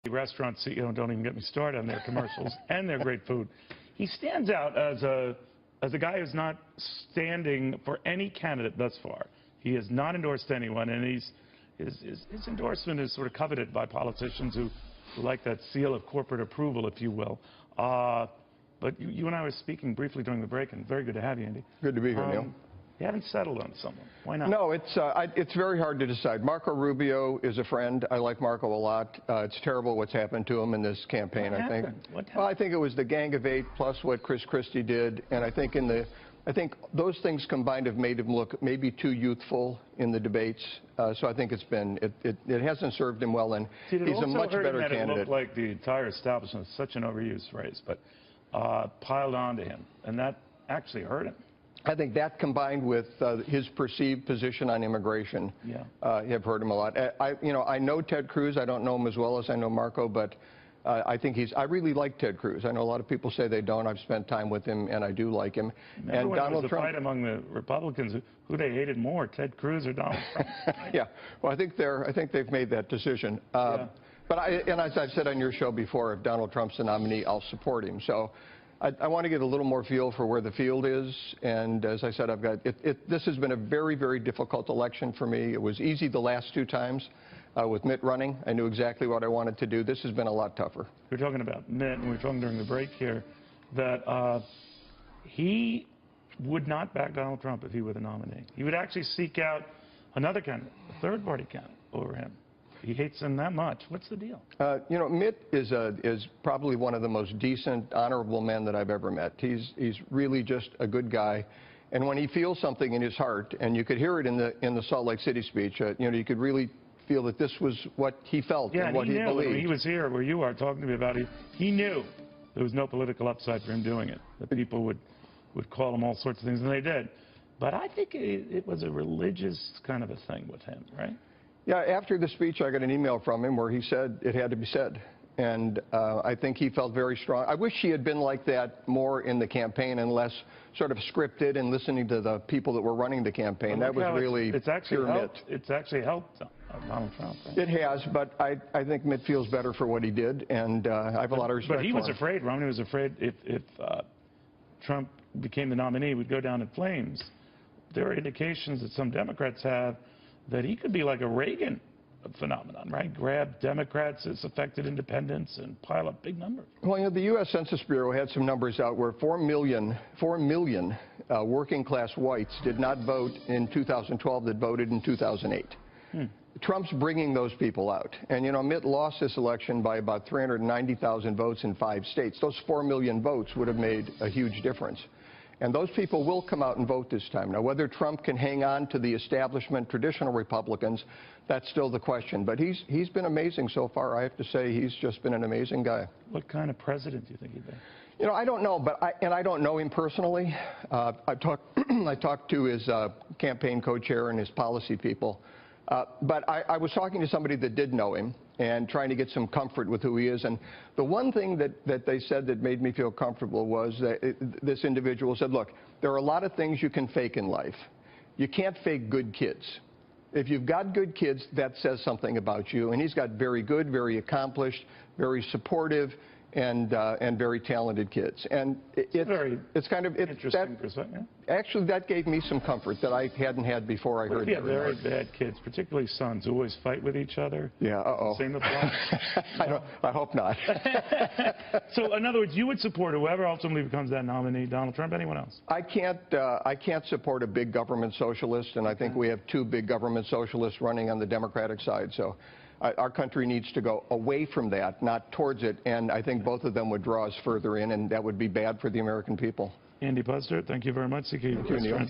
restaurant CEO, don't even get me started on their commercials and their great food. He stands out as a guy who's not standing for any candidate thus far. He has not endorsed anyone, and his endorsement is sort of coveted by politicians who like that seal of corporate approval, if you will. But you and I were speaking briefly during the break, and very good to have you, Andy. Good to be here, Neil. You haven't settled on someone. Why not? No, it's very hard to decide. Marco Rubio is a friend. I like Marco a lot. It's terrible what's happened to him in this campaign, What I think. happened? What happened? Well, I think it was the Gang of Eight plus what Chris Christie did, and I think those things combined have made him look maybe too youthful in the debates. So I think it hasn't served him well, and he's a much better candidate. It looked like the entire establishment, such an overused phrase, but piled onto him, and that actually hurt him. I think that combined with his perceived position on immigration have hurt him a lot. I know Ted Cruz. I don't know him as well as I know Marco, but I really like Ted Cruz. I know a lot of people say they don't. I've spent time with him, and I do like him. Remember and when Donald there was a Trump, fight among the Republicans who they hated more, Ted Cruz or Donald Trump? Yeah. Well, I think they've made that decision. But as I've said on your show before, if Donald Trump's the nominee, I'll support him. So I want to get a little more feel for where the field is, and as I said, this has been a very, very difficult election for me. It was easy the last two times with Mitt running. I knew exactly what I wanted to do. This has been a lot tougher. We're talking about Mitt, and we were talking during the break here that he would not back Donald Trump if he were the nominee. He would actually seek out another candidate, a third-party candidate over him. He hates him that much. What's the deal? Mitt is probably one of the most decent, honorable men that I've ever met. He's really just a good guy. And when he feels something in his heart, and you could hear it in the Salt Lake City speech, you could really feel that this was what he felt and what he believed. When he was here where you are talking to me about it, he knew there was no political upside for him doing it, that people would call him all sorts of things, and they did. But I think it was a religious kind of a thing with him, right? Yeah, after the speech, I got an email from him where he said it had to be said. And I think he felt very strong. I wish he had been like that more in the campaign and less sort of scripted and listening to the people that were running the campaign. That was really pure Mitt. It's actually helped Donald Trump. Right? It has, but I think Mitt feels better for what he did, and I have a lot of respect for him. But he was afraid, Romney was afraid if Trump became the nominee, it would go down in flames. There are indications that some Democrats have that he could be like a Reagan phenomenon, right? Grab Democrats as affected independents and pile up big numbers. Well, the U.S. Census Bureau had some numbers out where 4 million working-class whites did not vote in 2012 that voted in 2008. Trump's bringing those people out. And, Mitt lost this election by about 390,000 votes in 5 states. Those 4 million votes would have made a huge difference. And those people will come out and vote this time. Now, whether Trump can hang on to the establishment traditional Republicans, that's still the question. But he's been amazing so far. I have to say he's just been an amazing guy. What kind of president do you think he'd be? I don't know, and I don't know him personally. I talked to his campaign co-chair and his policy people. But I was talking to somebody that did know him and trying to get some comfort with who he is. And the one thing that they said that made me feel comfortable was that this individual said, look, there are a lot of things you can fake in life. You can't fake good kids. If you've got good kids, that says something about you. And he's got very good, very accomplished, very supportive, and very talented kids. And it's kind of interesting perspective. Actually, that gave me some comfort that I hadn't had before I heard that. Very bad kids, particularly sons, who always fight with each other. Yeah. Same apply. I hope not. So, in other words, you would support whoever ultimately becomes that nominee, Donald Trump, anyone else? I can't support a big government socialist, and I think we have 2 big government socialists running on the Democratic side. So our country needs to go away from that, not towards it, and I think both of them would draw us further in, and that would be bad for the American people. Andy Puzder, thank you very much. Thank you, Neil.